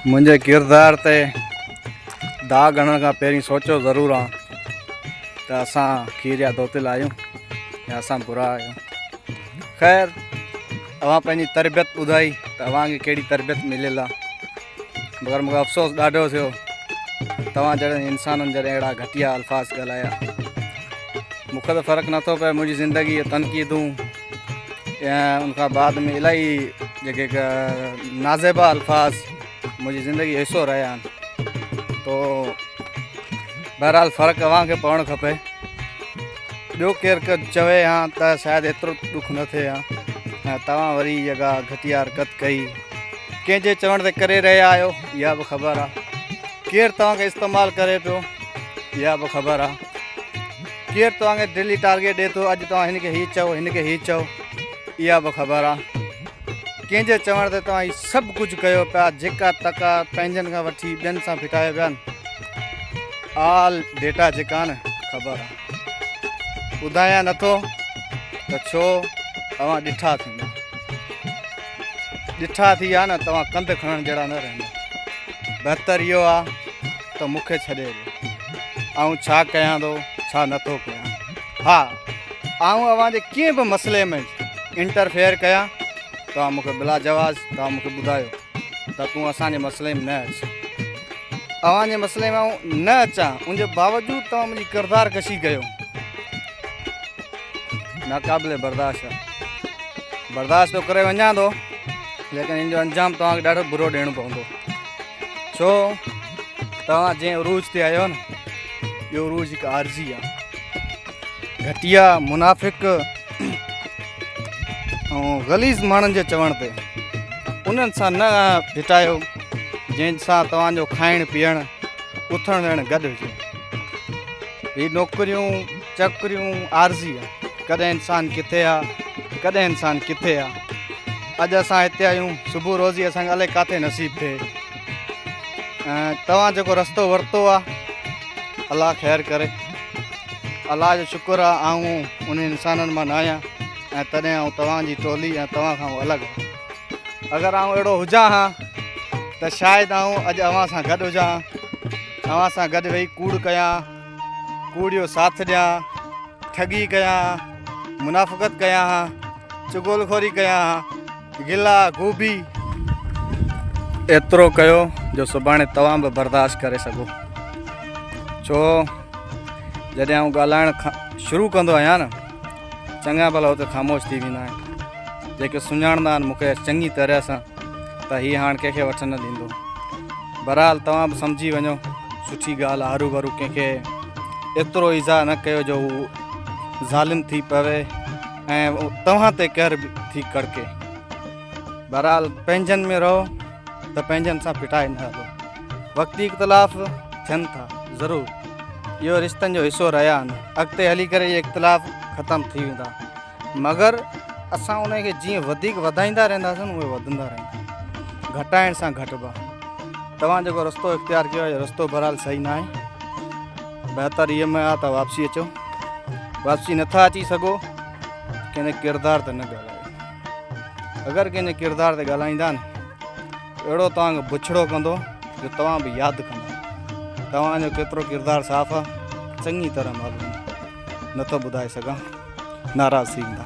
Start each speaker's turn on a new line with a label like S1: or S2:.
S1: मुझे किरदार ते दाग हणण खां पहिरीं सोचो ज़रूर हाँ तो असां खीरिया धोतिल आहियूं या असां बुरा आहियूं। ख़ैर अवां पंहिंजी तरबियत ॿुधाई त अवांखे कहिड़ी तरबियत मिलियल आहे, मगर मूंखे अफ़सोस ॾाढो थियो तव्हां जहिड़े इंसाननि जॾहिं अहिड़ा घटिया अल्फाज़ ॻाल्हाया। मूंखे त फ़र्क़ु नथो पए, मुंहिंजी ज़िंदगी तनक़ीदूं या उनखां बाद में इलाही जेके नाज़ेबा अल्फाज़ मुंहिंजी ज़िंदगी हिसो रहिया आहिनि। तो बहरहाल फ़र्क़ु अव्हांखे पवणु खपे। ॿियो केरु चवे हा त शायदि एतिरो ॾुख न थिए हा ऐं तव्हां वरी जॻह घटिया हरकत कई कंहिंजे चवण ते करे रहिया आहियो इहा बि ख़बर आहे। केरु तव्हांखे इस्तेमालु करे पियो इहा बि ख़बर आहे। केरु तव्हांखे डेली टारगेट ॾिए थो, अॼु तव्हां हिन खे हीअ चओ हिन खे हीअ चओ, इहा बि ख़बर आहे। कंहिंजे चवण ते तव्हां हीअ सभु कुझु कयो पिया, जेका तका पंहिंजनि खां वठी ॿियनि सां फिटायो पिया आहिनि, ऑल डेटा जेका आहे न ख़बर आहे। ॿुधायां नथो त छो तव्हां ॾिठा थींदा, ॾिठा थी विया न तव्हां कंध खणण जहिड़ा न रहंदा। बहितर इहो आहे त मूंखे छॾे ॾियो, ऐं छा कयां थो छा नथो कयां। हा, ऐं अव्हांजे कंहिं बि मसइले में इंटरफेयर कयां तव्हां मूंखे बिला जवाज़ तव्हां मूंखे ॿुधायो त तूं असांजे मसइले में न अच। अव्हांजे मसइले में न अचां उनजे बावजूदि तव्हां मुंहिंजी किरदार कशी कयो, नाक़ाबिले बर्दाश्त आहे। बर्दाश्त तो करे वञा थो, लेकिन इन जो अंजाम तव्हांखे ॾाढो बुरो ॾियणो पवंदो। छो तव्हां जंहिं उरूज ते आहियो न, इहो उरूज हिकु आर्ज़ी आहे। घटिया मुनाफ़िक ऐं ग़लीज़ माण्हुनि जे चवण ते उन्हनि सां न भिटायो जंहिंसां तव्हांजो खाइण पीअण उथण वेहण गॾु हुजे। हीअ नौकरियूं चकरियूं आर्ज़ी आहे, कॾहिं इंसानु किथे आहे कॾहिं इंसानु किथे आहे। अॼु असां हिते आहियूं, सुबुह रोज़ी असांखे अलाए किथे नसीबु थिए। ऐं तव्हां जेको रस्तो वरितो आहे अलाह ख़ैरु करे, अलाह जो शुक्र आहे ऐं उन इंसाननि मां न आहियां ऐं तॾहिं आउं तव्हांजी टोली ऐं तव्हां खां अलॻि आहियां। अगरि आउं अहिड़ो हुजां हा त शायदि आउं अॼु अव्हां सां गॾु हुजां, अव्हां सां गॾु वेही कूड़ कयां, कूड़ जो साथ ॾियां, ठगी कयां, मुनाफ़िक़त कयां हा, चुगलखोरी कयां हा, गिला गोभी एतिरो कयो जो सुभाणे तव्हां बि बर्दाश्त करे सघो। छो जॾहिं आउं ॻाल्हाइण शुरू कंदो आहियां न, चङा भला हुते ख़ामोश थी वेंदा आहिनि। जेके सुञाणंदा आहिनि मूंखे चङी तरह सां त हीअ हाणे कंहिंखे वठ न ॾींदो। बहरहाल तव्हां बि सम्झी वञो, सुठी ॻाल्हि आहे। हरू भरू कंहिंखे एतिरो इज़ा न कयो जो हू ज़ालिम थी पवे ऐं तव्हां ते कहर थी कड़के। बहरहाल पंहिंजनि में रहो त पंहिंजनि सां फिटाए न हलो। वक़्ती इख़्तिलाफ़ थियनि था ज़रूरु, इहो रिश्तनि जो हिसो रहिया आहिनि। अॻिते हली करे इहे इख़्तिलाफ़ ख़तमु थी वेंदा, मगर असां उनखे जीअं वधीक वधाईंदा रहंदासीं न उहे वधंदा रहंदा। घटाइण सां घटिबा। तव्हां जेको रस्तो इख़्तियार कयो आहे रस्तो बहरहाल सही न आहे। बहितर इहो में आहे त वापसी अचो। वापसी नथा अची सघो कंहिंजे किरदार ते न ॻाल्हायो। अगरि कंहिंजे किरदार ते ॻाल्हाईंदा न अहिड़ो तव्हांखे बुछड़ो कंदो जो तव्हां बि यादि कंदा। तव्हांजो केतिरो किरदारु साफ़ु आहे चङी तरह मालूम आहे, नथो ॿुधाए सघां, नाराज़ थी वेंदा।